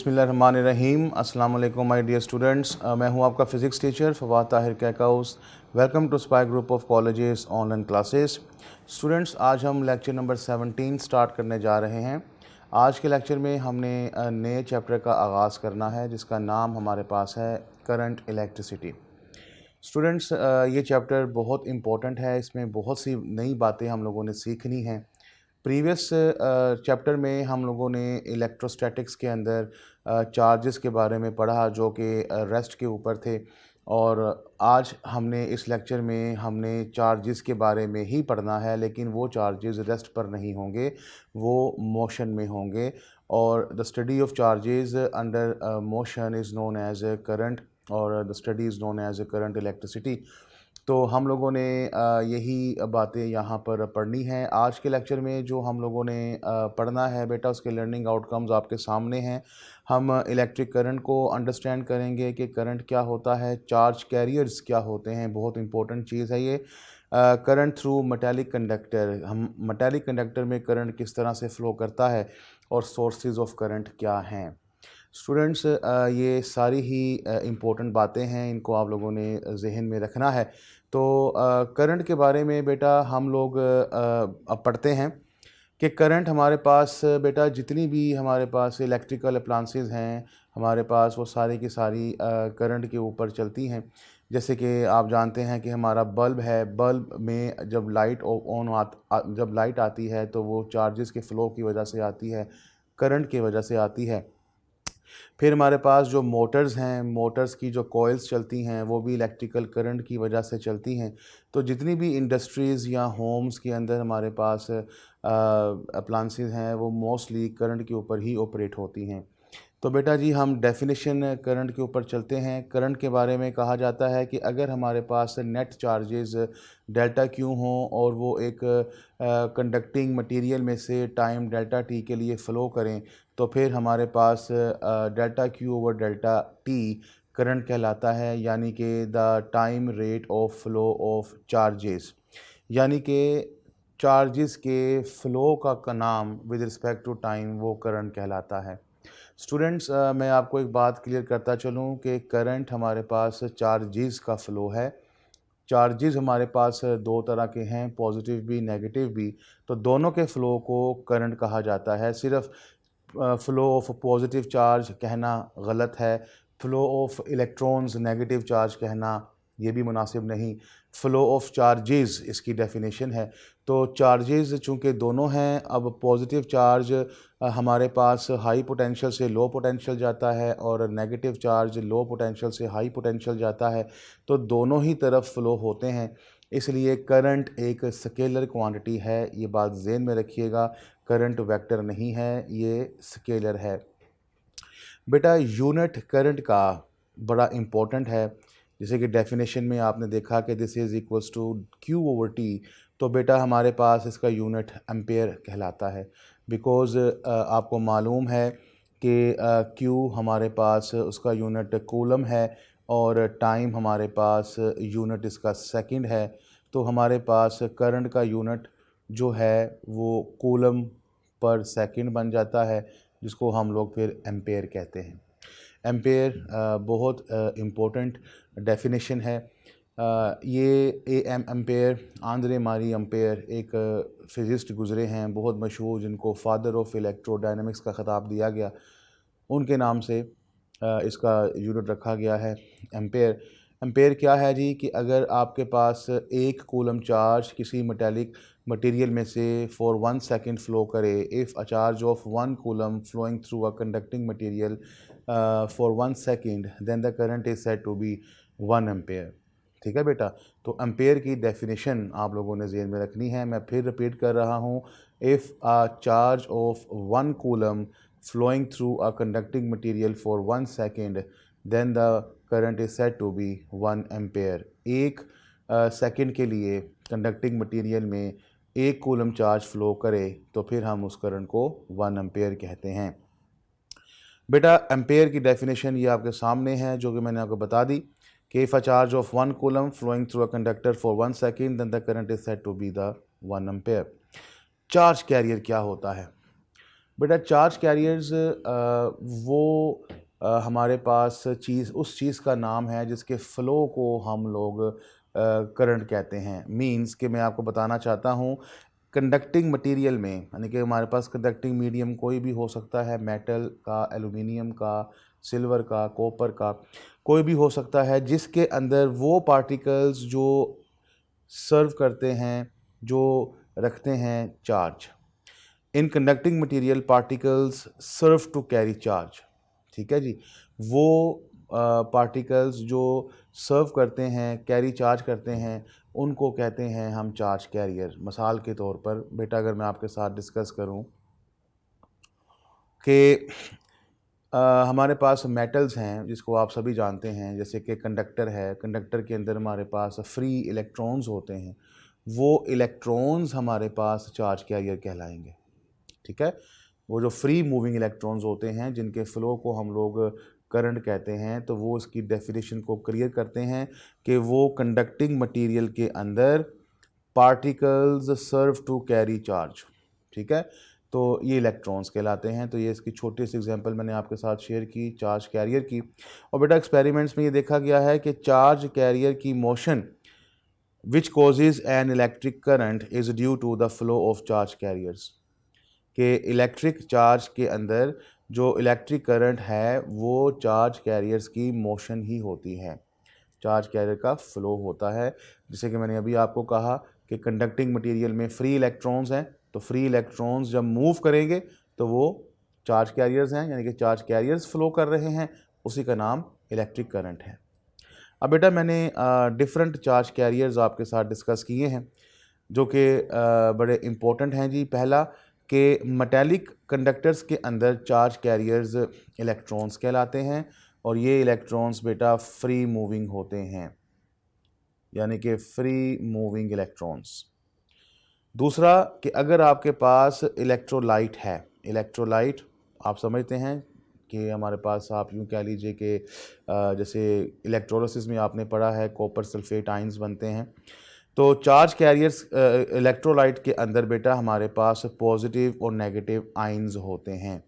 बिस्मिल्लाहिर्रहमानिर्रहीम। अस्सलाम वालेकुम माय डियर स्टूडेंट्स। मैं हूं आपका physics teacher Fawad Tahir Kaikaus. Welcome to spy group of colleges online classes. Students, आज हम लेक्चर नंबर 17 स्टार्ट करने जा रहे हैं। आज के लेक्चर में हमने नए चैप्टर का आगाज़ करना है जिसका नाम हमारे पास है करंट इलेक्ट्रिसिटी। स्टूडेंट्स, ये चैप्टर बहुत इम्पोर्टेंट है। इसमें बहुत सी नई बातें हम लोगों ने सीखनी हैं। प्रीवियस चैप्टर में हम लोगों ने इलेक्ट्रोस्टैटिक्स के अंदर चार्जेस के बारे में पढ़ा जो कि रेस्ट के ऊपर थे, और आज हमने इस लेक्चर में हमने चार्जेस के बारे में ही पढ़ना है, लेकिन वो चार्जेस रेस्ट पर नहीं होंगे, वो मोशन में होंगे। और the study of charges under motion is known as a current, और the study is known as a current electricity. तो हम लोगों ने यही बातें यहाँ पर पढ़नी हैं। आज के लेक्चर में जो हम लोगों ने पढ़ना है बेटा, उसके लर्निंग आउटकम्स आपके सामने हैं। हम इलेक्ट्रिक करंट को अंडरस्टैंड करेंगे कि करंट क्या होता है, चार्ज कैरियर्स क्या होते हैं, बहुत इंपॉर्टेंट चीज़ है ये। करंट थ्रू मेटालिक कंडक्टर, हम मेटालिक कंडक्टर में करंट किस तरह से फ़्लो करता है, और सोर्सेज ऑफ करंट क्या हैं। स्टूडेंट्स, ये सारी ही इम्पोर्टेंट बातें हैं, इनको आप लोगों ने जहन में रखना है। तो करंट के बारे में बेटा हम लोग अब पढ़ते हैं कि करंट हमारे पास बेटा जितनी भी हमारे पास इलेक्ट्रिकल अप्लायंसेस हैं, हमारे पास वो सारी की सारी करंट के ऊपर चलती हैं। जैसे कि आप जानते हैं कि हमारा बल्ब है, बल्ब में जब लाइट जब लाइट आती है तो वो चार्जेस के फ़्लो की वजह से आती है, करंट की वजह से आती है। फिर हमारे पास जो मोटर्स हैं, मोटर्स की जो कॉइल्स चलती हैं वो भी इलेक्ट्रिकल करंट की वजह से चलती हैं। तो जितनी भी इंडस्ट्रीज़ या होम्स के अंदर हमारे पास अप्लायंसेस हैं वो मोस्टली करंट के ऊपर ही ऑपरेट होती हैं। तो बेटा जी, हम डेफिनेशन करंट के ऊपर चलते हैं। करंट के बारे में कहा जाता है कि अगर हमारे पास नेट चार्जेस डेल्टा क्यू हों और वो एक कंडक्टिंग मटेरियल में से टाइम डेल्टा टी के लिए फ़्लो करें, तो फिर हमारे पास delta Q over delta T current कहलाता है, यानी कि the time rate of flow of charges, यानी कि चार्जेस के फ़्लो का नाम विद रिस्पेक्ट टू टाइम वो करंट कहलाता है। स्टूडेंट्स, मैं आपको एक बात क्लियर करता चलूँ कि करंट हमारे पास चार्जेस का फ़्लो है। चार्जेस हमारे पास दो तरह के हैं, पॉजिटिव भी नेगेटिव भी। तो दोनों के फ़्लो को करंट कहा जाता है। सिर्फ फ़्लो ऑफ पॉजिटिव चार्ज कहना गलत है, flow of electrons negative charge कहना ये भी मुनासिब नहीं। फ़्लो ऑफ चार्जेस इसकी डेफिनेशन है। तो चार्जेस चूँकि दोनों हैं, अब पॉजिटिव चार्ज हमारे पास हाई पोटेंशियल से लो पोटेंशियल जाता है, और नेगेटिव चार्ज लो पोटेंशियल से हाई पोटेंशियल जाता है। तो दोनों ही तरफ फ़्लो होते हैं, इसलिए करंट एक स्केलर क्वांटिटी है। ये बात ज़हन में रखिएगा, करंट वेक्टर नहीं है, ये स्केलर है। बेटा, यूनिट करंट का बड़ा इम्पोर्टेंट है। जैसे कि डेफिनेशन में आपने देखा कि this is equals to Q over T, तो बेटा हमारे पास इसका यूनिट एम्पेयर कहलाता है। बिकॉज़ आपको मालूम है कि क्यू हमारे पास उसका यूनिट कूलम है, और टाइम हमारे पास यूनिट इसका सेकंड है। तो हमारे पास करंट का यूनिट जो है वो कूलम पर सेकंड बन जाता है, जिसको हम लोग फिर एम्पेयर कहते हैं। एम्पेयर बहुत इम्पोर्टेंट डेफिनेशन है। ये ए एम एम्पेयर, आंद्रे मारी एम्पेयर एक फिजिस्ट गुज़रे हैं बहुत मशहूर, जिनको फादर ऑफ इलेक्ट्रोडायनामिक्स का ख़िताब दिया गया, उनके नाम से इसका यूनिट रखा गया है एम्पेयर। एम्पेयर क्या है जी, कि अगर आपके पास एक कूलम चार्ज किसी मेटालिक मटेरियल में से फॉर 1 सेकंड फ़्लो करे, if a charge of 1 coulomb flowing through a conducting material for 1 second, then the current is said to be 1 ampere. ठीक है बेटा, तो एम्पेयर की डेफिनेशन आप लोगों ने ज़हन में रखनी है। मैं फिर रिपीट कर रहा हूँ, if a charge of 1 coulomb flowing through a conducting material for 1 second, then the current is said to be 1 ampere। एक सेकंड के लिए कंडक्टिंग मटेरियल में एक कूलम चार्ज फ्लो करे तो फिर हम उस करंट को 1 एम्पेयर कहते हैं। बेटा, एम्पेयर की डेफिनेशन ये आपके सामने है, जो कि मैंने आपको बता दी कि if a charge of 1 coulomb flowing through a conductor for 1 second, then the current is said to be the 1 ampere. Charge carrier क्या होता है? बेटा चार्ज कैरियर्स वो हमारे पास उस चीज़ का नाम है जिसके फ़्लो को हम लोग करंट कहते हैं। मींस कि मैं आपको बताना चाहता हूँ कंडक्टिंग मटेरियल में, यानी कि हमारे पास कंडक्टिंग मीडियम कोई भी हो सकता है, मेटल का, एल्युमिनियम का, सिल्वर का, कॉपर का, कोई भी हो सकता है, जिसके अंदर वो पार्टिकल्स जो सर्व करते हैं, जो रखते हैं charge. In conducting material particles serve to carry charge. ठीक है जी, वो पार्टिकल्स जो सर्व करते हैं, कैरी चार्ज करते हैं, उनको कहते हैं हम चार्ज कैरियर। मिसाल के तौर पर बेटा अगर मैं आपके साथ डिस्कस करूं कि हमारे पास मेटल्स हैं जिसको आप सभी जानते हैं, जैसे कि कंडक्टर है, कंडक्टर के अंदर हमारे पास फ्री इलेक्ट्रॉन्स होते हैं, वो इलेक्ट्रॉन्स हमारे पास चार्ज कैरियर कहलाएंगे। ठीक है, वो जो फ्री मूविंग इलेक्ट्रॉन्स होते हैं जिनके फ़्लो को हम लोग करंट कहते हैं, तो वो इसकी डेफिनेशन को क्लियर करते हैं कि वो कंडक्टिंग मटेरियल के अंदर particles serve to carry charge. ठीक है, तो ये इलेक्ट्रॉन्स कहलाते हैं। तो ये इसकी छोटी सी एग्जांपल मैंने आपके साथ शेयर की चार्ज कैरियर की। और बेटा एक्सपेरिमेंट्स में ये देखा गया है कि चार्ज कैरियर की motion which causes an electric current is due to the flow of charge carriers, कि इलेक्ट्रिक चार्ज के अंदर जो इलेक्ट्रिक करंट है वो चार्ज कैरियर्स की मोशन ही होती है, चार्ज कैरियर का फ्लो होता है। जैसे कि मैंने अभी आपको कहा कि कंडक्टिंग मटेरियल में फ्री इलेक्ट्रॉन्स हैं, तो फ्री इलेक्ट्रॉन्स जब मूव करेंगे तो वो चार्ज कैरियर्स हैं, यानी कि चार्ज कैरियर्स फ्लो कर रहे हैं, उसी का नाम इलेक्ट्रिक करंट है। अब बेटा मैंने डिफरेंट चार्ज कैरियर्स आपके साथ डिस्कस किए हैं जो कि बड़े इम्पोर्टेंट हैं जी। पहला कि मेटालिक कंडक्टर्स के अंदर चार्ज कैरियर्स इलेक्ट्रॉन्स कहलाते हैं, और ये इलेक्ट्रॉन्स बेटा फ्री मूविंग होते हैं, यानी कि फ्री मूविंग इलेक्ट्रॉन्स। दूसरा कि अगर आपके पास इलेक्ट्रोलाइट है, इलेक्ट्रोलाइट आप समझते हैं कि हमारे पास आप यूँ कह लीजिए कि जैसे इलेक्ट्रोलिसिस में आपने पढ़ा है कॉपर सल्फेट आयंस बनते हैं, तो चार्ज कैरियर्स इलेक्ट्रोलाइट के अंदर बेटा हमारे पास पॉजिटिव और नेगेटिव आयंस होते हैं।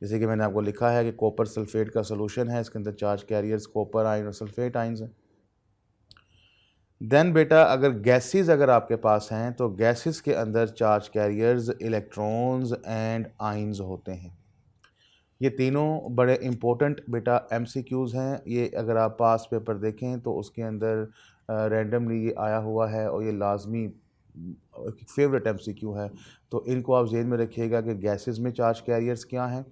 जैसे कि मैंने आपको लिखा है कि कॉपर सल्फेट का सोल्यूशन है, इसके अंदर चार्ज कैरियर्स कॉपर आयन और सल्फेट आयंस हैं। देन बेटा अगर गैसेस अगर आपके पास हैं तो गैसेस के अंदर charge carriers electrons and ions होते हैं। ये तीनों बड़े इंपॉर्टेंट बेटा एमसीक्यूज़ हैं। ये अगर आप पास पेपर देखें तो उसके अंदर रैंडमली ये आया हुआ है और ये लाजमी फेवरेट एमसीक्यू है। तो इनको आप जेहन में रखिएगा कि गैसेस में चार्ज कैरियर्स क्या हैं,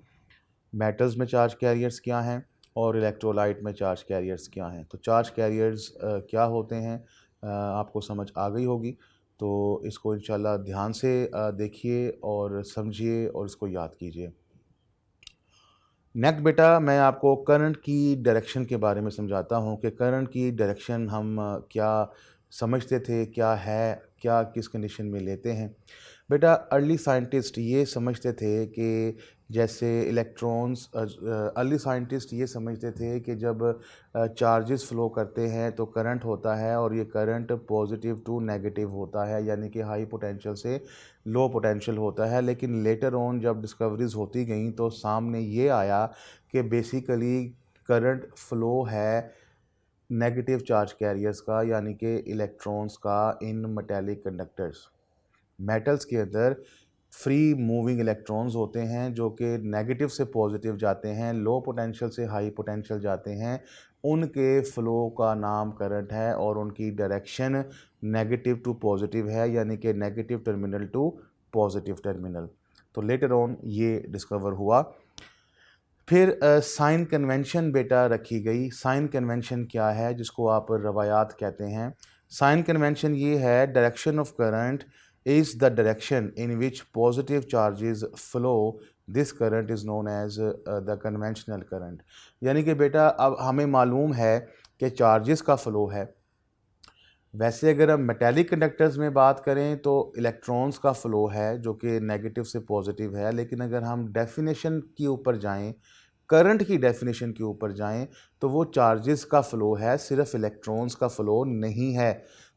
मेटल्स में चार्ज कैरियर्स क्या हैं, और इलेक्ट्रोलाइट में चार्ज कैरियर्स क्या हैं। तो चार्ज कैरियर्स क्या होते हैं आपको समझ आ गई होगी। तो इसको इंशाल्लाह ध्यान से देखिए और समझिए और इसको याद कीजिए। नेक्स्ट बेटा मैं आपको करंट की डायरेक्शन के बारे में समझाता हूँ कि करंट की डायरेक्शन हम क्या समझते थे, क्या है, क्या किस कंडीशन में लेते हैं। बेटा अर्ली साइंटिस्ट ये समझते थे कि जैसे इलेक्ट्रॉन्स, अर्ली साइंटिस्ट ये समझते थे कि जब चार्जेस फ्लो करते हैं तो करंट होता है, और ये करंट पॉजिटिव टू नेगेटिव होता है, यानी कि हाई पोटेंशियल से लो पोटेंशियल होता है। लेकिन लेटर ऑन जब डिस्कवरीज होती गई तो सामने ये आया कि बेसिकली करंट फ्लो है नेगेटिव चार्ज कैरियर्स का, यानी कि इलेक्ट्रॉन्स का इन मेटालिक कंडक्टर्स। मेटल्स के अंदर फ्री मूविंग इलेक्ट्रॉन्स होते हैं जो कि नेगेटिव से पॉजिटिव जाते हैं, लो पोटेंशियल से हाई पोटेंशियल जाते हैं, उनके फ्लो का नाम करंट है और उनकी डायरेक्शन नेगेटिव टू पॉजिटिव है, यानी कि negative terminal to positive terminal. तो लेटर ऑन ये डिस्कवर हुआ। फिर साइन कन्वेंशन बेटा रखी गई। साइन कन्वेंशन क्या है, जिसको आप रवायात कहते हैं। साइन कन्वेंशन ये है direction of current is the direction in which positive charges flow. This current is known as the conventional current. यानी कि बेटा अब हमें मालूम है कि चार्जेस का फ्लो है। वैसे अगर हम मेटालिक कंडक्टर्स में बात करें तो इलेक्ट्रॉन्स का फ़्लो है जो कि नेगेटिव से पॉजिटिव है, लेकिन अगर हम डेफिनेशन के ऊपर जाएं, करंट की डेफिनेशन के ऊपर जाएं, तो वो चार्जेस का फ़्लो है, सिर्फ इलेक्ट्रॉन्स का फ़्लो नहीं है।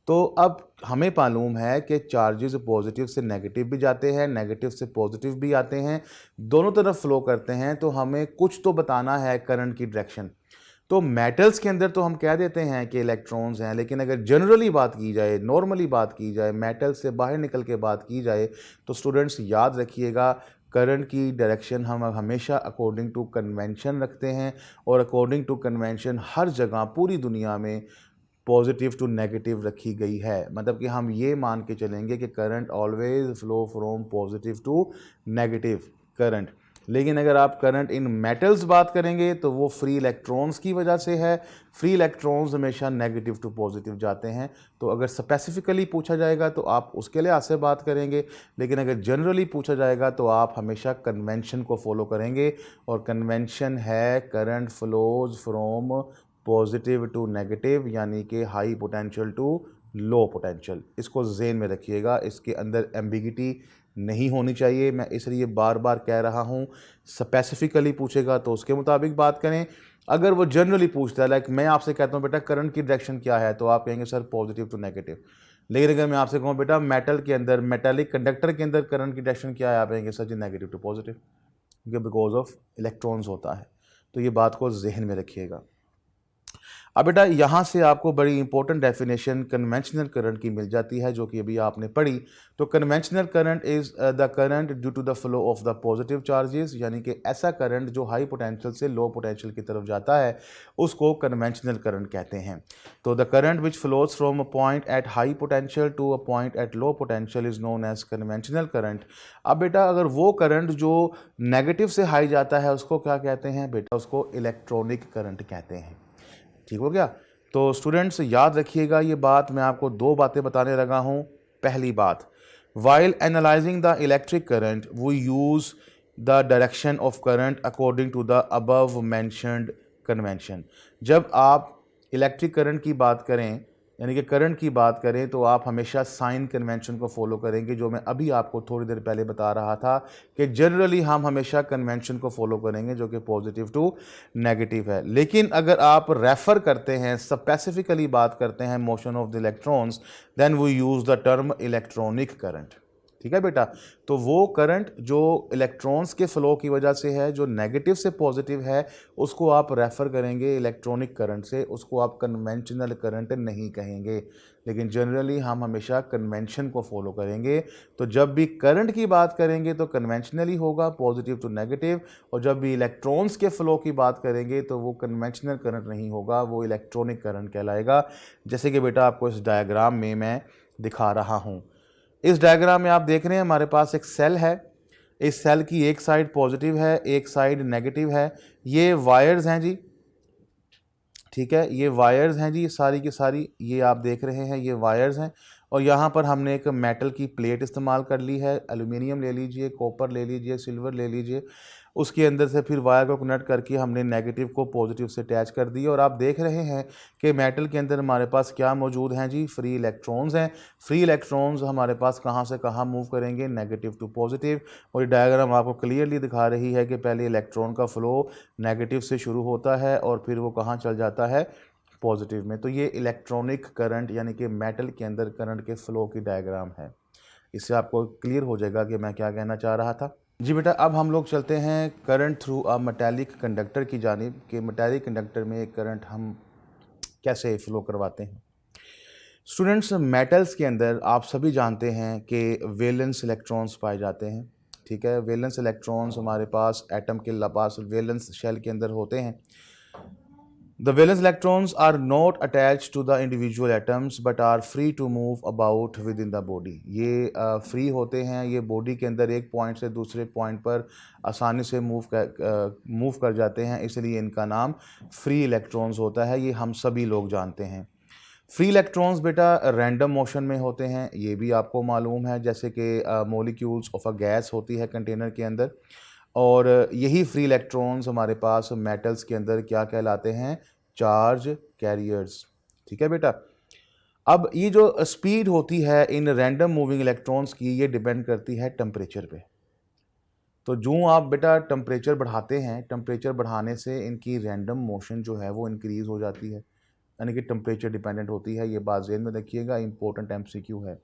तो तो अब हमें मालूम है कि चार्जेस पॉजिटिव से नेगेटिव भी जाते हैं, नेगेटिव से पॉजिटिव भी आते हैं, दोनों तरफ फ्लो करते हैं। तो हमें कुछ तो बताना है करंट की डायरेक्शन। तो मेटल्स के अंदर तो हम कह देते हैं कि इलेक्ट्रॉन्स हैं, लेकिन अगर जनरली बात की जाए, नॉर्मली बात की जाए, मेटल से बाहर निकल के बात की जाए, तो स्टूडेंट्स याद रखिएगा करंट की डायरेक्शन हम हमेशा अकॉर्डिंग टू कन्वेंशन रखते हैं। और अकॉर्डिंग टू कन्वेंशन हर जगह पूरी दुनिया में पॉजिटिव टू नेगेटिव रखी गई है। मतलब कि हम ये मान के चलेंगे कि current always flow from positive to negative current. लेकिन अगर आप करंट इन मेटल्स बात करेंगे तो वो फ्री इलेक्ट्रॉन्स की वजह से है। फ्री इलेक्ट्रॉन्स हमेशा नेगेटिव टू पॉजिटिव जाते हैं। तो अगर स्पेसिफिकली पूछा जाएगा तो आप उसके लिहाज से बात करेंगे, लेकिन अगर जनरली पूछा जाएगा तो आप हमेशा कन्वेंशन को फॉलो करेंगे। और कन्वेंशन है current flows from positive to negative, यानी कि high potential to low potential. इसको ज़हन में रखिएगा, इसके अंदर एम्बिगिटी नहीं होनी चाहिए। मैं इसलिए बार बार कह रहा हूँ, स्पेसिफिकली पूछेगा तो उसके मुताबिक बात करें। अगर वो जनरली पूछता है, लाइक मैं आपसे कहता हूँ बेटा करंट की डायरेक्शन क्या है, तो आप कहेंगे सर पॉजिटिव टू नेगेटिव। लेकिन अगर मैं आपसे कहूँ बेटा मेटल के अंदर, मेटालिक कंडक्टर के अंदर करंट की डायरेक्शन क्या है, आप कहेंगे सर जी नेगेटिव टू पॉजिटिव, क्योंकि बिकॉज ऑफ इलेक्ट्रॉन्स होता है। तो ये बात को जहन में रखिएगा। अब बेटा यहाँ से आपको बड़ी इंपॉर्टेंट डेफिनेशन कन्वेंशनल करंट की मिल जाती है, जो कि अभी आपने पढ़ी। तो conventional current is the current due to the flow of the positive charges, यानी कि ऐसा करंट जो हाई पोटेंशियल से लो पोटेंशियल की तरफ जाता है, उसको कन्वेंशनल करंट कहते हैं। तो the current which flows from a point at high potential to a point at low potential is known as conventional current. अब बेटा अगर वो करंट जो नेगेटिव से हाई जाता है उसको क्या कहते हैं बेटा, उसको इलेक्ट्रॉनिक करंट कहते हैं। ठीक हो गया। तो स्टूडेंट्स याद रखिएगा ये बात, मैं आपको दो बातें बताने लगा हूँ। पहली बात, while analysing the electric current we use the direction of current according to the above mentioned convention. जब आप इलेक्ट्रिक करंट की बात करें, यानी कि करंट की बात करें, तो आप हमेशा साइन कन्वेंशन को फॉलो करेंगे, जो मैं अभी आपको थोड़ी देर पहले बता रहा था कि जनरली हम हमेशा कन्वेंशन को फॉलो करेंगे जो कि पॉजिटिव टू नेगेटिव है। लेकिन अगर आप रेफर करते हैं, स्पेसिफिकली बात करते हैं motion of the electrons, then we use the term electronic current. ठीक है बेटा। तो वो करंट जो इलेक्ट्रॉन्स के फ्लो की वजह से है, जो नेगेटिव से पॉजिटिव है, उसको आप रेफ़र करेंगे इलेक्ट्रॉनिक करंट से, उसको आप कन्वेंशनल करंट नहीं कहेंगे। लेकिन जनरली हम हमेशा कन्वेंशन को फॉलो करेंगे। तो जब भी करंट की बात करेंगे तो कन्वेंशनली होगा, पॉजिटिव टू नेगेटिव। और जब भी इलेक्ट्रॉन्स के फ्लो की बात करेंगे तो वो कन्वेंशनल करंट नहीं होगा, वो इलेक्ट्रॉनिक करंट कहलाएगा। जैसे कि बेटा आपको इस डायग्राम में मैं दिखा रहा हूँ। इस डायग्राम में आप देख रहे हैं हमारे पास एक सेल है। इस सेल की एक साइड पॉजिटिव है, एक साइड नेगेटिव है। ये वायर्स हैं जी, ठीक है, ये वायर्स हैं जी, सारी की सारी ये आप देख रहे हैं, ये वायर्स हैं। और यहाँ पर हमने एक मेटल की प्लेट इस्तेमाल कर ली है, एल्यूमिनियम ले लीजिए, कॉपर ले लीजिए, सिल्वर ले लीजिए। उसके अंदर से फिर वायर को कनेक्ट करके हमने नेगेटिव को पॉजिटिव से अटैच कर दिया। और आप देख रहे हैं कि मेटल के अंदर हमारे पास क्या मौजूद हैं जी, फ्री इलेक्ट्रॉन्स हैं। फ्री इलेक्ट्रॉन्स हमारे पास कहाँ से कहाँ मूव करेंगे, नेगेटिव टू पॉजिटिव। और ये डायग्राम आपको क्लियरली दिखा रही है कि पहले इलेक्ट्रॉन का फ्लो नेगेटिव से शुरू होता है और फिर वो कहाँ चल जाता है, पॉजिटिव में। तो ये इलेक्ट्रॉनिक करंट यानी कि मेटल के अंदर करंट के फ्लो की डायग्राम है। इससे आपको क्लियर हो जाएगा कि मैं क्या कहना चाह रहा था। जी बेटा, अब हम लोग चलते हैं current through a metallic conductor की जानिब, कि मेटालिक कंडक्टर में एक करंट हम कैसे फ्लो करवाते हैं। स्टूडेंट्स, मेटल्स के अंदर आप सभी जानते हैं कि वैलेंस इलेक्ट्रॉन्स पाए जाते हैं। ठीक है, वैलेंस इलेक्ट्रॉन्स हमारे पास एटम के पास वैलेंस शेल के अंदर होते हैं। The valence electrons are not attached to the individual atoms but are free to move about within the body। ये फ्री होते हैं, ये बॉडी के अंदर एक पॉइंट से दूसरे पॉइंट पर आसानी से मूव कर जाते हैं, इसलिए इनका नाम फ्री इलेक्ट्रॉन्स होता है। ये हम सभी लोग जानते हैं। फ्री इलेक्ट्रॉन्स बेटा रैंडम मोशन में होते हैं, ये भी आपको मालूम है। जैसे कि मॉलिक्यूल्स ऑफ अ गैस होती है कंटेनर के अंदर, और यही फ्री इलेक्ट्रॉन्स हमारे पास मेटल्स के अंदर क्या कहलाते हैं, चार्ज कैरियर्स। ठीक है बेटा। अब ये जो स्पीड होती है इन रैंडम मूविंग इलेक्ट्रॉन्स की, ये डिपेंड करती है टेम्परेचर पे। तो जो आप बेटा टेम्परेचर बढ़ाते हैं, टेम्परेचर बढ़ाने से इनकी रैंडम मोशन जो है वो इंक्रीज़ हो जाती है। यानी कि टेम्परेचर डिपेंडेंट होती है। ये बात ज़हन में रखिएगा, इंपॉर्टेंट MCQ है।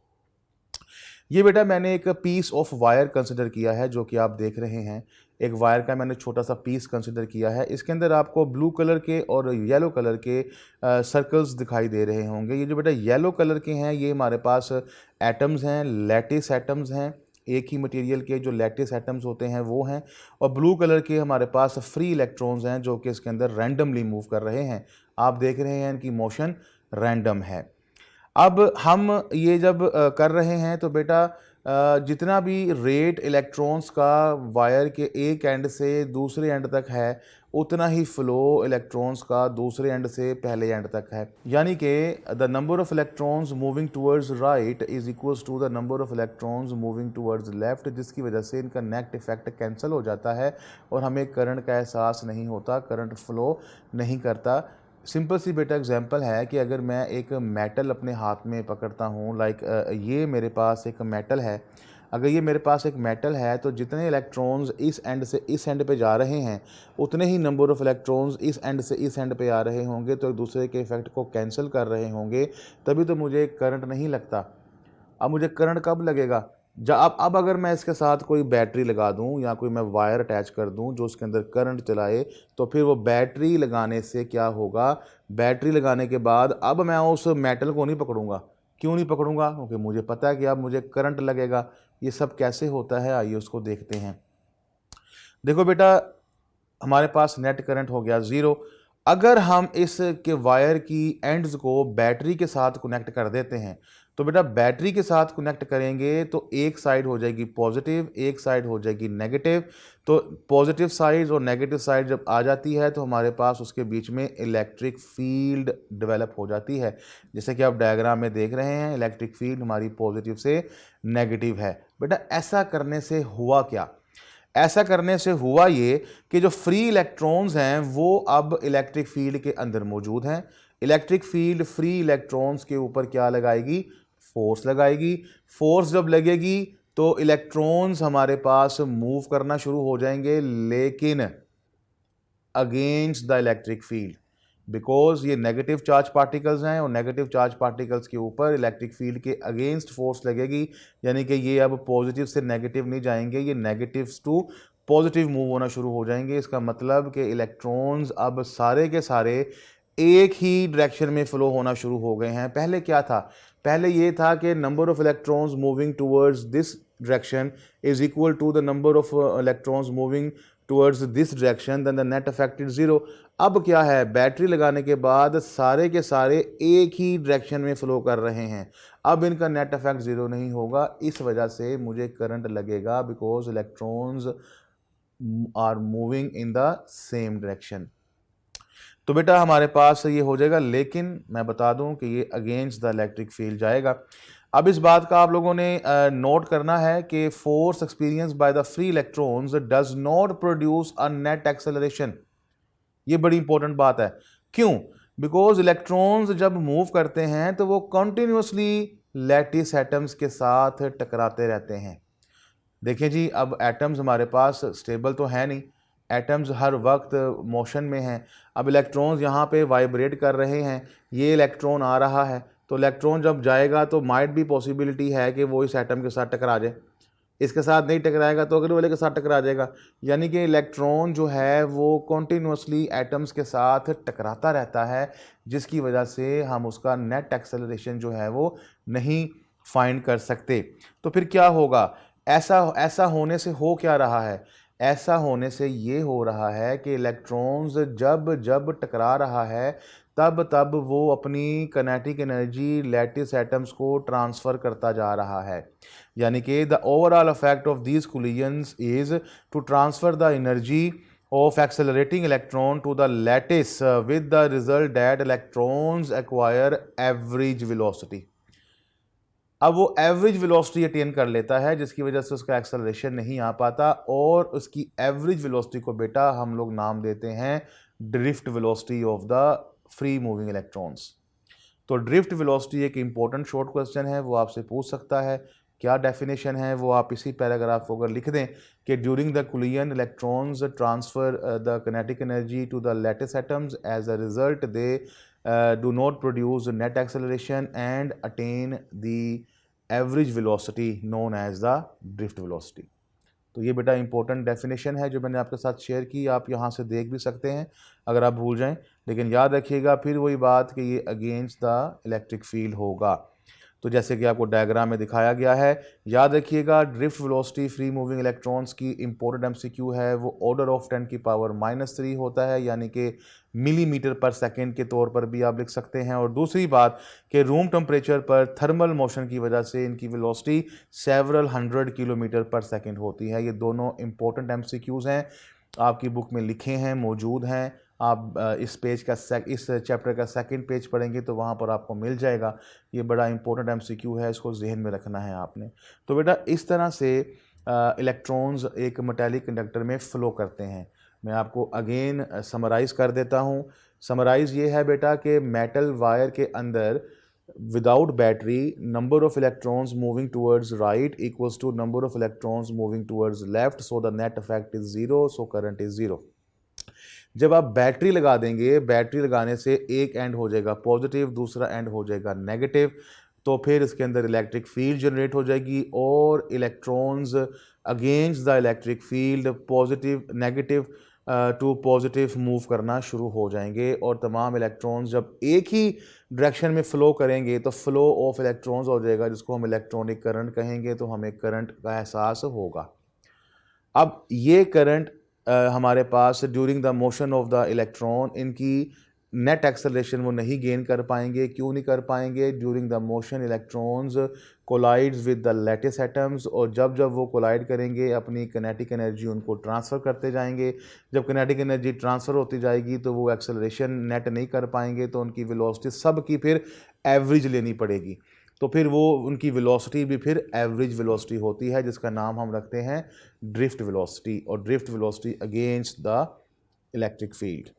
ये बेटा मैंने एक पीस ऑफ वायर कंसिडर किया है, जो कि आप देख रहे हैं। एक वायर का मैंने छोटा सा पीस कंसिडर किया है। इसके अंदर आपको ब्लू कलर के और येलो कलर के सर्कल्स दिखाई दे रहे होंगे। ये जो बेटा येलो कलर के हैं, ये हमारे पास एटम्स हैं, लैटिस एटम्स हैं। एक ही मटेरियल के जो लैटिस एटम्स होते हैं वो हैं। और ब्लू कलर के हमारे पास फ्री इलेक्ट्रॉन्स हैं, जो कि इसके अंदर रैंडमली मूव कर रहे हैं। आप देख रहे हैं इनकी मोशन रैंडम है। अब हम ये जब कर रहे हैं तो बेटा जितना भी रेट इलेक्ट्रॉन्स का वायर के एक एंड से दूसरे एंड तक है, उतना ही फ्लो इलेक्ट्रॉन्स का दूसरे एंड से पहले एंड तक है। यानी कि the number of electrons moving towards right is equals to the number of electrons moving towards left, जिसकी वजह से इनका नेट इफेक्ट कैंसिल हो जाता है और हमें करंट का एहसास नहीं होता, करंट फ्लो नहीं करता। सिंपल सी बेटा एग्जांपल है कि अगर मैं एक मेटल अपने हाथ में पकड़ता हूँ, लाइक ये मेरे पास एक मेटल है। अगर ये मेरे पास एक मेटल है तो जितने इलेक्ट्रॉन्स इस एंड से इस एंड पे जा रहे हैं, उतने ही नंबर ऑफ़ इलेक्ट्रॉन्स इस एंड से इस एंड पे आ रहे होंगे, तो एक दूसरे के इफेक्ट को कैंसिल कर रहे होंगे, तभी तो मुझे करंट नहीं लगता। अब मुझे करंट कब लगेगा? अब अगर मैं इसके साथ कोई बैटरी लगा दूं या कोई मैं वायर अटैच कर दूं जो उसके अंदर करंट चलाए, तो फिर वो बैटरी लगाने से क्या होगा? बैटरी लगाने के बाद अब मैं उस मेटल को नहीं पकड़ूंगा। क्यों नहीं पकड़ूंगा? क्योंकि मुझे पता है कि अब मुझे करंट लगेगा। ये सब कैसे होता है, आइए उसको देखते हैं। देखो बेटा, हमारे पास नेट करंट हो गया 0। अगर हम इस के वायर की एंड्स को बैटरी के साथ कनेक्ट कर देते हैं, तो बेटा बैटरी के साथ कनेक्ट करेंगे तो एक साइड हो जाएगी पॉजिटिव, एक साइड हो जाएगी नेगेटिव। तो पॉजिटिव साइड और नेगेटिव साइड जब आ जाती है तो हमारे पास उसके बीच में इलेक्ट्रिक फील्ड डेवलप हो जाती है। जैसे कि आप डायग्राम में देख रहे हैं, इलेक्ट्रिक फील्ड हमारी पॉजिटिव से नेगेटिव है। बेटा ऐसा करने से हुआ क्या? ऐसा करने से हुआ ये कि जो फ्री इलेक्ट्रॉन्स हैं वो अब इलेक्ट्रिक फील्ड के अंदर मौजूद हैं। इलेक्ट्रिक फील्ड फ्री इलेक्ट्रॉन्स के ऊपर क्या लगाएगी? फोर्स लगाएगी। फोर्स जब लगेगी तो इलेक्ट्रॉन्स हमारे पास मूव करना शुरू हो जाएंगे, लेकिन against the electric field, because ये नेगेटिव चार्ज पार्टिकल्स हैं और नेगेटिव चार्ज पार्टिकल्स के ऊपर इलेक्ट्रिक फील्ड के अगेंस्ट फोर्स लगेगी। यानी कि ये अब पॉजिटिव से नेगेटिव नहीं जाएंगे, ये नेगेटिव्स टू पॉजिटिव मूव होना शुरू हो जाएंगे। इसका मतलब कि इलेक्ट्रॉन्स अब सारे के सारे एक ही डायरेक्शन में फ्लो होना शुरू हो गए हैं। पहले क्या था? पहले ये था कि number of electrons moving towards this direction is equal to the number of electrons moving towards this direction, then the net effect is 0। अब क्या है? बैटरी लगाने के बाद सारे के सारे एक ही डायरेक्शन में फ्लो कर रहे हैं। अब इनका नेट इफेक्ट 0 नहीं होगा, इस वजह से मुझे करंट लगेगा, because electrons are moving in the same direction. तो बेटा हमारे पास ये हो जाएगा, लेकिन मैं बता दूं कि ये अगेंस्ट द इलेक्ट्रिक फील्ड जाएगा। अब इस बात का आप लोगों ने नोट करना है कि force experience by the free electrons does not produce a net acceleration. ये बड़ी इंपॉर्टेंट बात है। क्यों? बिकॉज इलेक्ट्रॉन्स जब मूव करते हैं तो वो कंटिन्यूसली लैटिस एटम्स के साथ टकराते रहते हैं। देखिए जी, अब एटम्स हमारे पास स्टेबल तो है नहीं, एटम्स हर वक्त मोशन में हैं। अब इलेक्ट्रॉन्स यहाँ पे वाइब्रेट कर रहे हैं, ये इलेक्ट्रॉन आ रहा है, तो इलेक्ट्रॉन जब जाएगा तो माइट भी पॉसिबिलिटी है कि वो इस एटम के साथ टकरा जाए। इसके साथ नहीं टकराएगा तो अगले वाले के साथ टकरा जाएगा। यानी कि इलेक्ट्रॉन जो है वो कॉन्टीन्यूसली एटम्स के साथ टकराता रहता है, जिसकी वजह से हम उसका नेट एक्सेलरेशन जो है वो नहीं फाइंड कर सकते। तो फिर क्या होगा? ऐसा होने से हो क्या रहा है? ऐसा होने से ये हो रहा है कि इलेक्ट्रॉन्स जब जब टकरा रहा है, तब तब वो अपनी काइनेटिक एनर्जी लैटिस एटम्स को ट्रांसफ़र करता जा रहा है। यानी कि the overall effect of these collisions is to transfer the energy of accelerating electron to the lattice with the result that electrons acquire average velocity। अब वो एवरेज वेलोसिटी अटेन कर लेता है, जिसकी वजह से उसका एक्सेलरेशन नहीं आ पाता, और उसकी एवरेज वेलोसिटी को बेटा हम लोग नाम देते हैं drift velocity of the free moving electrons. तो ड्रिफ्ट वेलोसिटी एक इंपॉर्टेंट शॉर्ट क्वेश्चन है, वो आपसे पूछ सकता है। क्या डेफिनेशन है वो आप इसी पैराग्राफ को अगर लिख दें कि during the collision electrons transfer the kinetic energy to the lattice atoms, as a result they do not produce net acceleration and attain the average velocity known as the drift velocity. तो ये बेटा important definition है जो मैंने आपके साथ share की, आप यहाँ से देख भी सकते हैं अगर आप भूल जाएं, लेकिन याद रखिएगा फिर वही बात कि ये अगेंस्ट द इलेक्ट्रिक फील्ड होगा। तो जैसे कि आपको डायग्राम में दिखाया गया है, याद रखिएगा drift velocity free moving electrons की इंपॉर्टेंट एमसीक्यू है, वो ऑर्डर ऑफ 10⁻³ होता है, यानी कि मिलीमीटर पर सेकेंड के तौर पर भी आप लिख सकते हैं। और दूसरी बात कि रूम टेम्परेचर पर थर्मल मोशन की वजह से इनकी वेलोसिटी सेवरल 100 km/s होती है। ये दोनों इंपॉर्टेंट एमसीक्यूज़ हैं, आपकी बुक में लिखे हैं, मौजूद हैं। आप इस पेज का इस चैप्टर का सेकंड पेज पढ़ेंगे तो वहाँ पर आपको मिल जाएगा। ये बड़ा इंपॉर्टेंट एमसीक्यू है, इसको जहन में रखना है आपने। तो बेटा इस तरह से इलेक्ट्रॉन्स एक मेटालिक कंडक्टर में फ़्लो करते हैं। मैं आपको अगेन समराइज़ कर देता हूँ। समराइज़ ये है बेटा कि मेटल वायर के अंदर without battery number of electrons moving towards right equals to number of electrons moving towards left, so the net effect is zero, so current is zero. जब आप बैटरी लगा देंगे, बैटरी लगाने से एक एंड हो जाएगा पॉजिटिव, दूसरा एंड हो जाएगा नेगेटिव, तो फिर इसके अंदर इलेक्ट्रिक फील्ड जनरेट हो जाएगी और electrons against the electric field positive negative to positive move करना शुरू हो जाएंगे। और तमाम इलेक्ट्रॉन्स जब एक ही डायरेक्शन में फ़्लो करेंगे तो फ्लो ऑफ इलेक्ट्रॉन्स हो जाएगा, जिसको हम इलेक्ट्रॉनिक करंट कहेंगे। तो हमें करंट का एहसास होगा। अब ये करंट हमारे पास during the motion of the electron, इनकी नेट एक्सेलरेशन वो नहीं गेन कर पाएंगे। क्यों नहीं कर पाएंगे? During the motion electrons collides with the lattice atoms, और जब जब वो कोलाइड करेंगे अपनी किनेटिक एनर्जी उनको ट्रांसफ़र करते जाएंगे। जब किनेटिक एनर्जी ट्रांसफ़र होती जाएगी तो वो एक्सेलरेशन नेट नहीं कर पाएंगे, तो उनकी वेलोसिटी सब की फिर एवरेज लेनी पड़ेगी। तो फिर वो उनकी वेलोसिटी भी फिर एवरेज वेलोसिटी होती है, जिसका नाम हम रखते हैं ड्रिफ्ट वेलोसिटी। और drift velocity against the electric field.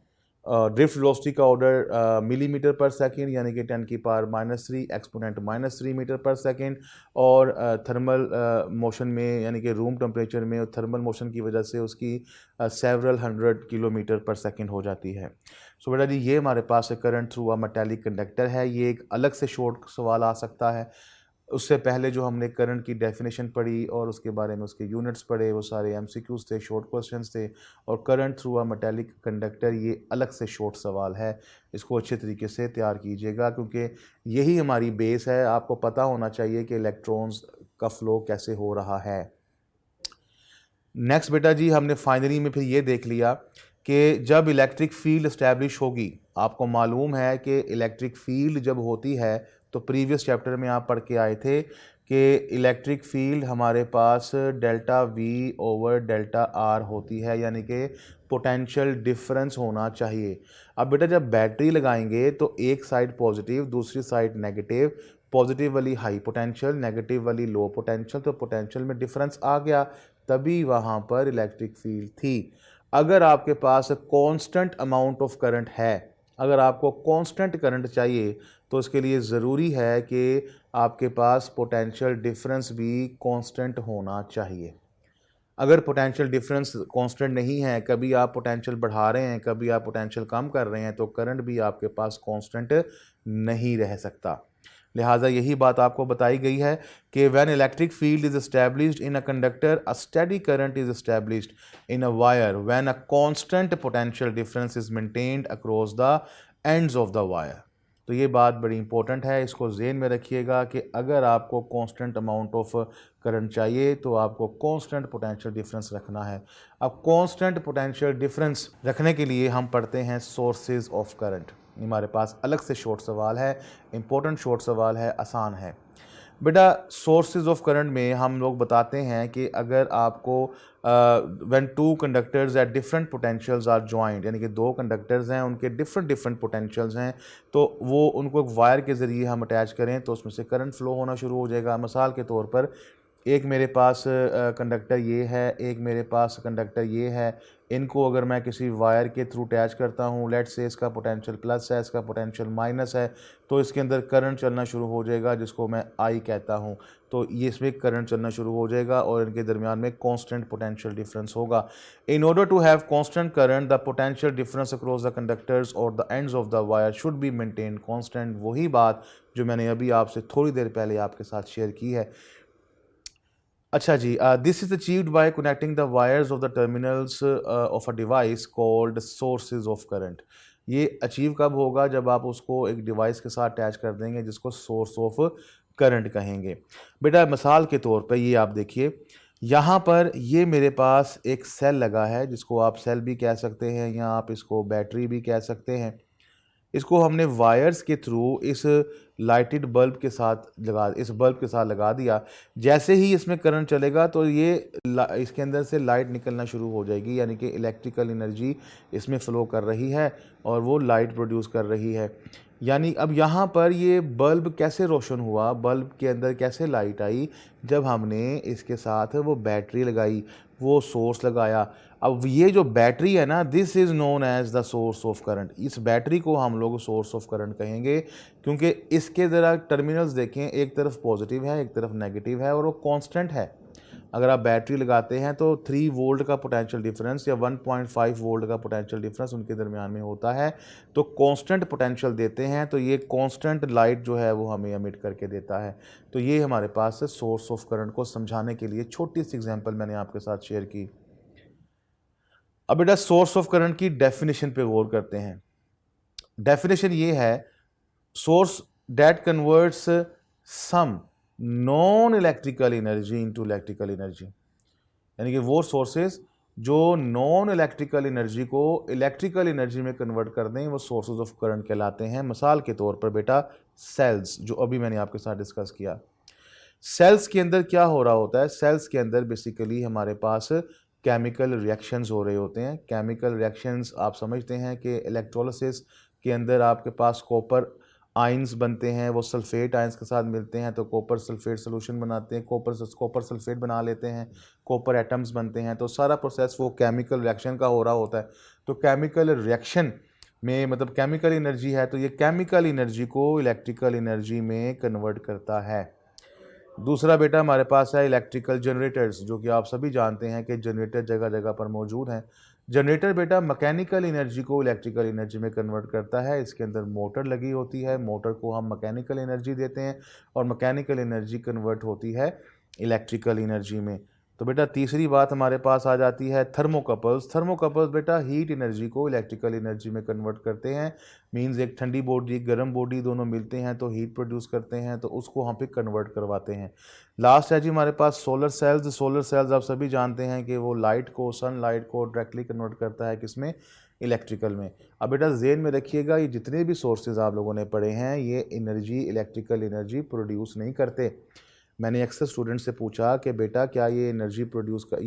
Drift velocity का ऑर्डर मिलीमीटर पर सेकेंड यानी कि 10⁻³ एक्सपोनेंट -3 मीटर पर सेकेंड। और थर्मल मोशन में यानी कि रूम टेम्परेचर में थर्मल मोशन की वजह से उसकी सेवरल 100 km/s हो जाती है। सो बेटा जी ये हमारे पास current through a metallic conductor है। ये एक अलग से शॉर्ट सवाल आ सकता है। उससे पहले जो हमने करंट की डेफिनेशन पढ़ी और उसके बारे में उसके यूनिट्स पढ़े, वो सारे एमसीक्यूज थे, शॉर्ट क्वेश्चंस थे। और current through a metallic conductor ये अलग से शॉर्ट सवाल है। इसको अच्छे तरीके से तैयार कीजिएगा क्योंकि यही हमारी बेस है। आपको पता होना चाहिए कि इलेक्ट्रॉन्स का फ्लो कैसे हो रहा है। नेक्स्ट बेटा जी हमने फाइनली में फिर ये देख लिया कि जब इलेक्ट्रिक फील्ड इस्टेब्लिश होगी, आपको मालूम है कि इलेक्ट्रिक फील्ड जब होती है तो प्रीवियस चैप्टर में आप पढ़ के आए थे कि इलेक्ट्रिक फील्ड हमारे पास delta V over delta R होती है, यानी कि पोटेंशियल डिफरेंस होना चाहिए। अब बेटा जब बैटरी लगाएंगे तो एक साइड पॉजिटिव, दूसरी साइड नेगेटिव, पॉजिटिव वाली हाई पोटेंशियल, नेगेटिव वाली लो पोटेंशियल, तो पोटेंशियल में डिफरेंस आ गया, तभी वहाँ पर इलेक्ट्रिक फील्ड थी। अगर आपके पास कांस्टेंट अमाउंट ऑफ करंट है, अगर आपको कांस्टेंट करंट चाहिए तो इसके लिए ज़रूरी है कि आपके पास पोटेंशियल डिफरेंस भी कांस्टेंट होना चाहिए। अगर पोटेंशियल डिफरेंस कांस्टेंट नहीं है, कभी आप पोटेंशियल बढ़ा रहे हैं, कभी आप पोटेंशियल कम कर रहे हैं, तो करंट भी आपके पास कांस्टेंट नहीं रह सकता। लिहाजा यही बात आपको बताई गई है कि when electric field is established in a conductor, a steady current is established in a wire when a constant potential difference is maintained across the ends of the wire. तो ये बात बड़ी इंपॉर्टेंट है, इसको ज़हन में रखिएगा कि अगर आपको कांस्टेंट अमाउंट ऑफ करंट चाहिए तो आपको कांस्टेंट पोटेंशियल डिफरेंस रखना है। अब कांस्टेंट पोटेंशियल डिफरेंस रखने के लिए हम पढ़ते हैं सोर्सेज ऑफ करंट। हमारे पास अलग से शॉर्ट सवाल है, इंपॉर्टेंट शॉर्ट सवाल है, आसान है। बेटा सोर्सेज ऑफ करंट में हम लोग बताते हैं कि अगर आपको when two conductors at different potentials are joint, यानी कि दो कंडक्टर्स हैं, उनके डिफरेंट पोटेंशियल्स हैं, तो वो उनको एक वायर के ज़रिए हम अटैच करें तो उसमें से करंट फ्लो होना शुरू हो जाएगा। मिसाल के तौर पर एक मेरे पास कंडक्टर ये है, एक मेरे पास कंडक्टर ये है, इनको अगर मैं किसी वायर के थ्रू अटैच करता हूँ, लेट्स से इसका पोटेंशियल प्लस है, इसका पोटेंशियल माइनस है, तो इसके अंदर करंट चलना शुरू हो जाएगा जिसको मैं आई कहता हूँ। तो ये इसमें करंट चलना शुरू हो जाएगा और इनके दरमियान में कांस्टेंट पोटेंशियल डिफरेंस होगा। In order to have constant current the potential difference across the conductors और the ends of the wire should be maintain constant. वही बात जो मैंने अभी आपसे थोड़ी देर पहले आपके साथ शेयर की है। अच्छा जी, this is achieved by connecting the wires of the terminals of a device called sources of current. ये अचीव कब होगा? जब आप उसको एक डिवाइस के साथ अटैच कर देंगे जिसको सोर्स ऑफ करंट कहेंगे। बेटा मिसाल के तौर पे ये आप देखिए, यहाँ पर ये मेरे पास एक सेल लगा है जिसको आप सेल भी कह सकते हैं या आप इसको बैटरी भी कह सकते हैं। इसको हमने वायर्स के थ्रू इस लाइटेड बल्ब के साथ लगा दिया। जैसे ही इसमें करंट चलेगा तो ये इसके अंदर से लाइट निकलना शुरू हो जाएगी, यानी कि इलेक्ट्रिकल एनर्जी इसमें फ़्लो कर रही है और वो लाइट प्रोड्यूस कर रही है। यानी अब यहाँ पर ये बल्ब कैसे रोशन हुआ, बल्ब के अंदर कैसे लाइट आई? जब हमने इसके साथ वो बैटरी लगाई, वो सोर्स लगाया। अब ये जो बैटरी है ना, this is known as the source of current. इस बैटरी को हम लोग सोर्स ऑफ करंट कहेंगे क्योंकि इसके ज़रा टर्मिनल्स देखें, एक तरफ पॉजिटिव है, एक तरफ नेगेटिव है और वो कांस्टेंट है। अगर आप बैटरी लगाते हैं तो 3 वोल्ट का पोटेंशियल डिफरेंस या 1.5 वोल्ट का पोटेंशियल डिफरेंस उनके दरमियान में होता है। तो कांस्टेंट पोटेंशियल देते हैं तो ये कांस्टेंट लाइट जो है वो हमें एमिट करके देता है। तो ये हमारे पास है सोर्स ऑफ करंट को समझाने के लिए छोटी सी एग्जांपल मैंने आपके साथ शेयर की। अब बेटा सोर्स ऑफ करंट की डेफिनेशन पे गौर करते हैं। डेफिनेशन ये है, source that converts some non electrical energy into electrical energy. यानी कि वो सोर्सेज जो नॉन इलेक्ट्रिकल एनर्जी को इलेक्ट्रिकल एनर्जी में कन्वर्ट कर दें, वो सोर्सेज ऑफ करंट कहलाते हैं। मिसाल के तौर पर बेटा सेल्स, जो अभी मैंने आपके साथ डिस्कस किया। सेल्स के अंदर क्या हो रहा होता है? सेल्स के अंदर बेसिकली हमारे पास केमिकल रिएक्शंस हो रहे होते हैं। केमिकल रिएक्शंस आप समझते हैं कि इलेक्ट्रोलिसिस के अंदर आपके पास कॉपर आयंस बनते हैं, वो सल्फेट आयंस के साथ मिलते हैं तो कॉपर सल्फेट सोल्यूशन बनाते हैं, कॉपर सल्फेट बना लेते हैं, कॉपर एटम्स बनते हैं। तो सारा प्रोसेस वो केमिकल रिएक्शन का हो रहा होता है। तो केमिकल रिएक्शन में मतलब केमिकल एनर्जी है, तो ये केमिकल एनर्जी को इलेक्ट्रिकल एनर्जी में कन्वर्ट करता है। दूसरा बेटा हमारे पास है इलेक्ट्रिकल जनरेटर्स, जो कि आप सभी जानते हैं कि जनरेटर जगह जगह पर मौजूद हैं। जनरेटर बेटा मैकेनिकल एनर्जी को इलेक्ट्रिकल एनर्जी में कन्वर्ट करता है। इसके अंदर मोटर लगी होती है, मोटर को हम मैकेनिकल एनर्जी देते हैं और मैकेनिकल एनर्जी कन्वर्ट होती है इलेक्ट्रिकल एनर्जी में। तो बेटा तीसरी बात हमारे पास आ जाती है थर्मोकपल्स। थर्मोकपल्स बेटा हीट एनर्जी को इलेक्ट्रिकल एनर्जी में कन्वर्ट करते हैं। मींस एक ठंडी बॉडी एक गर्म बॉडी दोनों मिलते हैं तो हीट प्रोड्यूस करते हैं, तो उसको हम पे कन्वर्ट करवाते हैं। लास्ट है जी हमारे पास सोलर सेल्स। सोलर सेल्स आप सभी जानते हैं कि वो लाइट को, सनलाइट को डायरेक्टली कन्वर्ट करता है किसमें? इलेक्ट्रिकल में। अब बेटा जेन में रखिएगा, ये जितने भी सोर्सेज आप लोगों ने पढ़े हैं ये एनर्जी, इलेक्ट्रिकल एनर्जी प्रोड्यूस नहीं करते। मैंने अक्सर स्टूडेंट से पूछा कि बेटा क्या ये एनर्जी प्रोड्यूस कर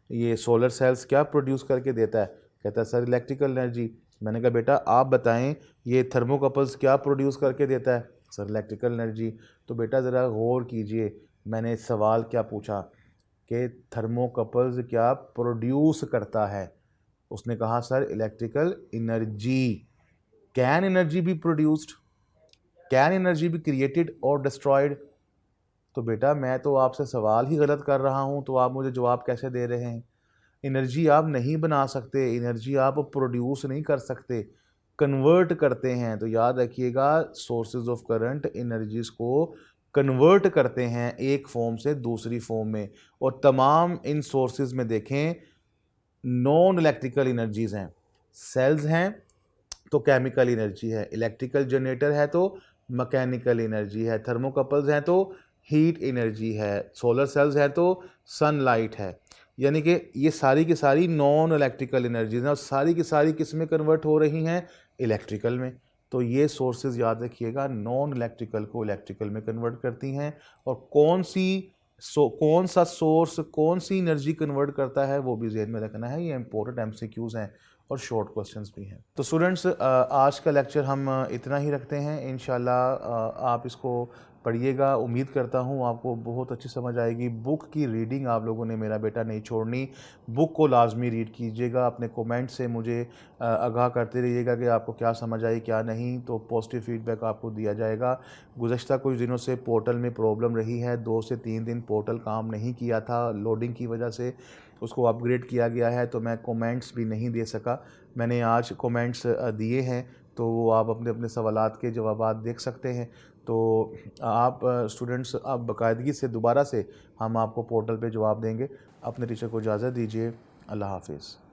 ये सोलर सेल्स क्या प्रोड्यूस करके देता है? कहता है सर इलेक्ट्रिकल एनर्जी। मैंने कहा बेटा आप बताएं ये थर्मोकपल्स क्या प्रोड्यूस करके देता है? Sir electrical energy. तो बेटा ज़रा गौर कीजिए, मैंने सवाल क्या पूछा कि थर्मोकपल्स क्या प्रोड्यूस करता है? उसने कहा sir electrical energy. Can energy be produced? Can energy be created और डिस्ट्रॉयड? तो बेटा मैं तो आपसे सवाल ही गलत कर रहा हूँ, तो आप मुझे जवाब कैसे दे रहे हैं? एनर्जी आप नहीं बना सकते, एनर्जी आप प्रोड्यूस नहीं कर सकते, कन्वर्ट करते हैं। तो याद रखिएगा सोर्सेज ऑफ करंट एनर्जीज को कन्वर्ट करते हैं एक फॉर्म से दूसरी फॉर्म में। और तमाम इन सोर्सेज में देखें नॉन इलेक्ट्रिकल एनर्जीज हैं। सेल्स हैं तो केमिकल एनर्जी है, इलेक्ट्रिकल जनरेटर है तो मैकेनिकल एनर्जी है, थर्मोकपल्स हैं तो हीट एनर्जी है, सोलर सेल्स है तो सनलाइट है। यानी कि ये सारी की सारी नॉन इलेक्ट्रिकल एनर्जीज हैं और सारी की सारी किस में कन्वर्ट हो रही हैं? इलेक्ट्रिकल में। तो ये सोर्सेज याद रखिएगा नॉन इलेक्ट्रिकल को इलेक्ट्रिकल में कन्वर्ट करती हैं। और कौन सा सोर्स कौन सी एनर्जी कन्वर्ट करता है वो भी ज़हन में रखना है। ये इंपॉर्टेंट एमसीक्यूज़ हैं और शॉर्ट क्वेश्चंस भी हैं। तो स्टूडेंट्स आज का लेक्चर हम इतना ही रखते हैं। इंशाल्लाह आप इसको पढ़िएगा। उम्मीद करता हूँ आपको बहुत अच्छी समझ आएगी। बुक की रीडिंग आप लोगों ने मेरा बेटा नहीं छोड़नी, बुक को लाजमी रीड कीजिएगा। अपने कमेंट से मुझे आगाह करते रहिएगा कि आपको क्या समझ आई क्या नहीं, तो पॉजिटिव फीडबैक आपको दिया जाएगा। गुज़श्ता कुछ दिनों से पोर्टल में प्रॉब्लम रही है, 2 से 3 दिन पोर्टल काम नहीं किया था लोडिंग की वजह से, उसको अपग्रेड किया गया है, तो मैं कमेंट्स भी नहीं दे सका। मैंने आज कमेंट्स दिए हैं, तो वो आप अपने अपने सवालात के जवाबात देख सकते हैं। तो आप स्टूडेंट्स आप बाकायदगी से दोबारा से हम आपको पोर्टल पे जवाब देंगे। अपने टीचर को इजाज़त दीजिए। अल्लाह हाफ़िज़।